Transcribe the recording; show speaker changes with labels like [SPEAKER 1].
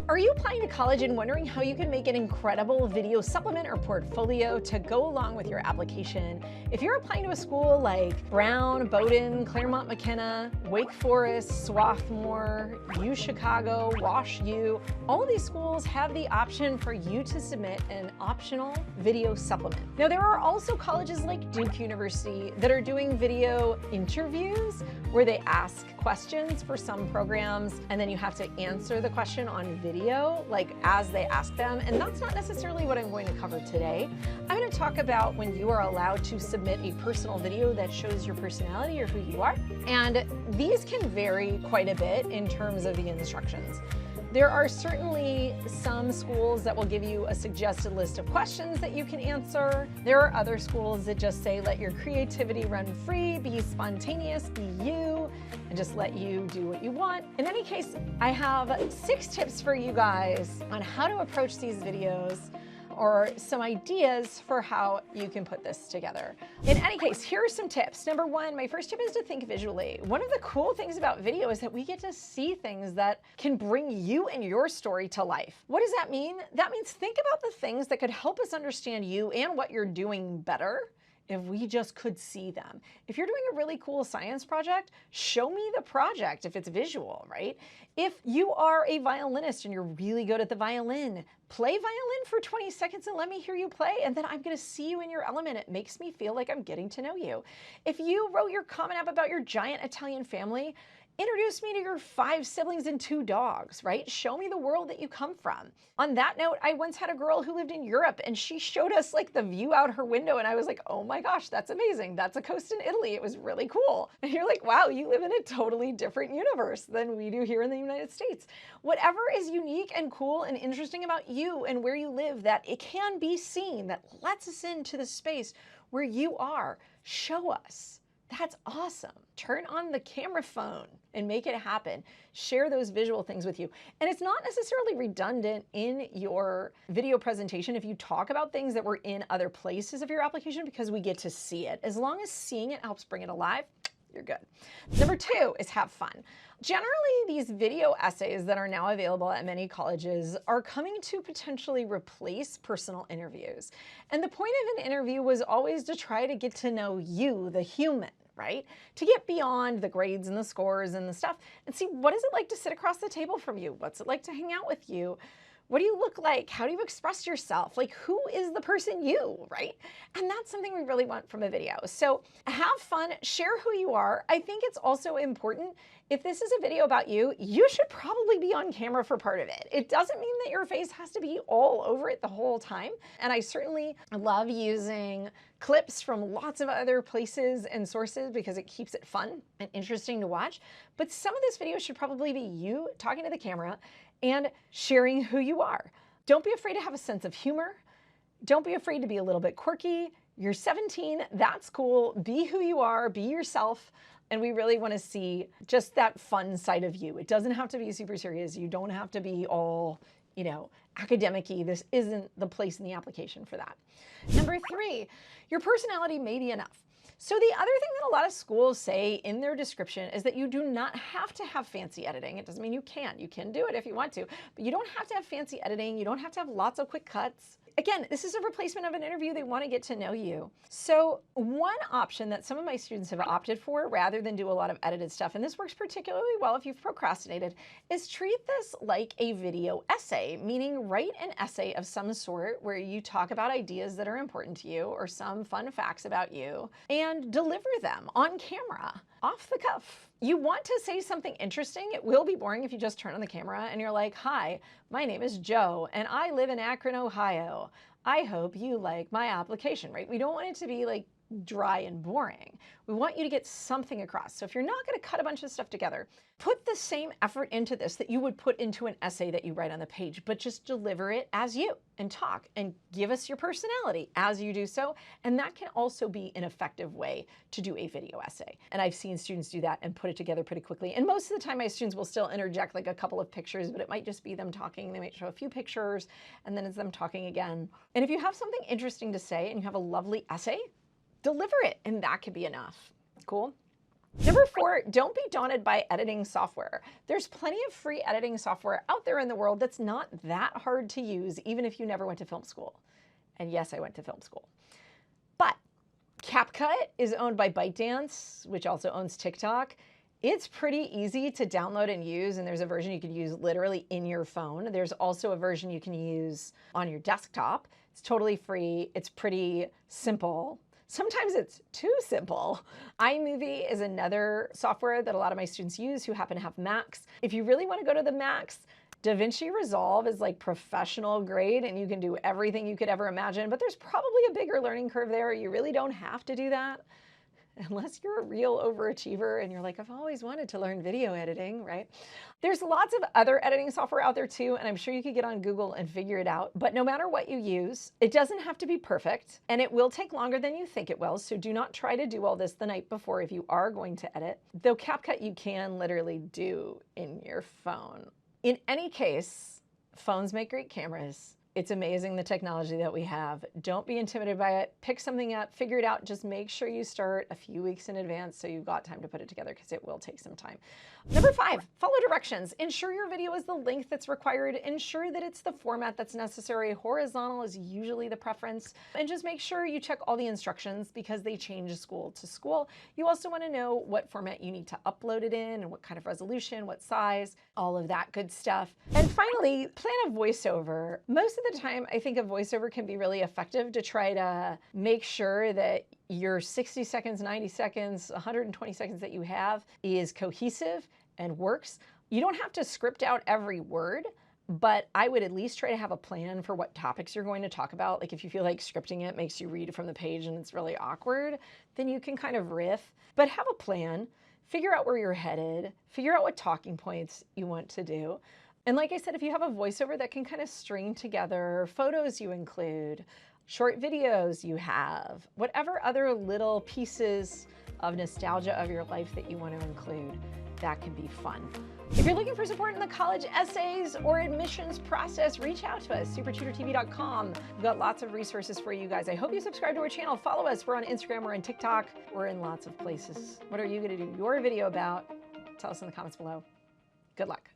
[SPEAKER 1] Are you applying to college and wondering how you can make an incredible video supplement or portfolio to go along with your application? If you're applying to a school like Brown, Bowdoin, Claremont McKenna, Wake Forest, Swarthmore, UChicago, WashU, all of these schools have the option for you to submit an optional video supplement. Now, there are also colleges like Duke University that are doing video interviews where they ask questions for some programs and then you have to answer the question on video, like as they ask them. And that's not necessarily what I'm going to cover today. I'm going to talk about when you are allowed to submit a personal video that shows your personality or who you are. And these can vary quite a bit in terms of the instructions. There are certainly some schools that will give you a suggested list of questions that you can answer. There are other schools that just say, let your creativity run free, be spontaneous, be you, and just let you do what you want. In any case, I have 6 tips for you guys on how to approach these videos, or some ideas for how you can put this together. In any case, here are some tips. Number 1, my first tip is to think visually. One of the cool things about video is that we get to see things that can bring you and your story to life. What does that mean? That means think about the things that could help us understand you and what you're doing better if we just could see them. If you're doing a really cool science project, show me the project if it's visual, right? If you are a violinist and you're really good at the violin, play violin for 20 seconds and let me hear you play, and then I'm gonna see you in your element. It makes me feel like I'm getting to know you. If you wrote your Common App about your giant Italian family, introduce me to your 5 siblings and 2 dogs, right? Show me the world that you come from. On that note, I once had a girl who lived in Europe and she showed us like the view out her window and I was like, oh my gosh, that's amazing. That's a coast in Italy. It was really cool. And you're like, wow, you live in a totally different universe than we do here in the United States. Whatever is unique and cool and interesting about you and where you live that it can be seen, that lets us into the space where you are, show us. That's awesome. Turn on the camera phone and make it happen. Share those visual things with you. And it's not necessarily redundant in your video presentation if you talk about things that were in other places of your application because we get to see it. As long as seeing it helps bring it alive, you're good. Number 2 is have fun. Generally, these video essays that are now available at many colleges are coming to potentially replace personal interviews. And the point of an interview was always to try to get to know you, the human, right? To get beyond the grades and the scores and the stuff and see what is it like to sit across the table from you? What's it like to hang out with you? What do you look like? How do you express yourself? Like, who is the person you, right? And that's something we really want from a video. So have fun, share who you are. I think it's also important, if this is a video about you, you should probably be on camera for part of it. It doesn't mean that your face has to be all over it the whole time. And I certainly love using clips from lots of other places and sources because it keeps it fun and interesting to watch. But some of this video should probably be you talking to the camera and sharing who you are. Don't be afraid to have a sense of humor. Don't be afraid to be a little bit quirky. You're 17, that's cool. Be who you are, be yourself. And we really want to see just that fun side of you. It doesn't have to be super serious. You don't have to be all, you know, academic-y. This isn't the place in the application for that. Number 3, your personality may be enough. So the other thing that a lot of schools say in their description is that you do not have to have fancy editing. It doesn't mean you can't. You can do it if you want to, but you don't have to have fancy editing. You don't have to have lots of quick cuts. Again, this is a replacement of an interview. They want to get to know you. So one option that some of my students have opted for rather than do a lot of edited stuff, and this works particularly well if you've procrastinated, is treat this like a video essay, meaning write an essay of some sort where you talk about ideas that are important to you or some fun facts about you and deliver them on camera, off the cuff. You want to say something interesting. It will be boring if you just turn on the camera and you're like, hi, my name is Joe and I live in Akron, Ohio. I hope you like my application, right? We don't want it to be like dry and boring. We want you to get something across. So if you're not going to cut a bunch of stuff together, put the same effort into this that you would put into an essay that you write on the page, but just deliver it as you and talk and give us your personality as you do so. And that can also be an effective way to do a video essay. And I've seen students do that and put it together pretty quickly. And most of the time my students will still interject like a couple of pictures, but it might just be them talking. They might show a few pictures and then it's them talking again. And if you have something interesting to say and you have a lovely essay, deliver it, and that could be enough. Cool? Number 4, don't be daunted by editing software. There's plenty of free editing software out there in the world that's not that hard to use, even if you never went to film school. And yes, I went to film school. But CapCut is owned by ByteDance, which also owns TikTok. It's pretty easy to download and use, and there's a version you can use literally in your phone. There's also a version you can use on your desktop. It's totally free. It's pretty simple. Sometimes it's too simple. iMovie is another software that a lot of my students use who happen to have Macs. If you really want to go to the Macs, DaVinci Resolve is like professional grade and you can do everything you could ever imagine, but there's probably a bigger learning curve there. You really don't have to do that unless you're a real overachiever and you're like, I've always wanted to learn video editing, right? There's lots of other editing software out there too, and I'm sure you could get on Google and figure it out. But no matter what you use, it doesn't have to be perfect, and it will take longer than you think it will, so do not try to do all this the night before if you are going to edit. Though CapCut you can literally do in your phone. In any case, phones make great cameras. It's amazing the technology that we have. Don't be intimidated by it. Pick something up, figure it out. Just make sure you start a few weeks in advance so you've got time to put it together because it will take some time. Number 5, follow directions. Ensure your video is the length that's required. Ensure that it's the format that's necessary. Horizontal is usually the preference. And just make sure you check all the instructions because they change school to school. You also want to know what format you need to upload it in and what kind of resolution, what size, all of that good stuff. And finally, plan a voiceover. Most of the time, I think a voiceover can be really effective to try to make sure that your 60 seconds, 90 seconds, 120 seconds that you have is cohesive and works. You don't have to script out every word, but I would at least try to have a plan for what topics you're going to talk about. Like if you feel like scripting it makes you read from the page and it's really awkward, then you can kind of riff, but have a plan, figure out where you're headed, figure out what talking points you want to do. And like I said, if you have a voiceover that can kind of string together photos you include, short videos you have, whatever other little pieces of nostalgia of your life that you want to include, that can be fun. If you're looking for support in the college essays or admissions process, reach out to us, SupertutorTV.com. We've got lots of resources for you guys. I hope you subscribe to our channel. Follow us. We're on Instagram. We're on TikTok. We're in lots of places. What are you going to do your video about? Tell us in the comments below. Good luck.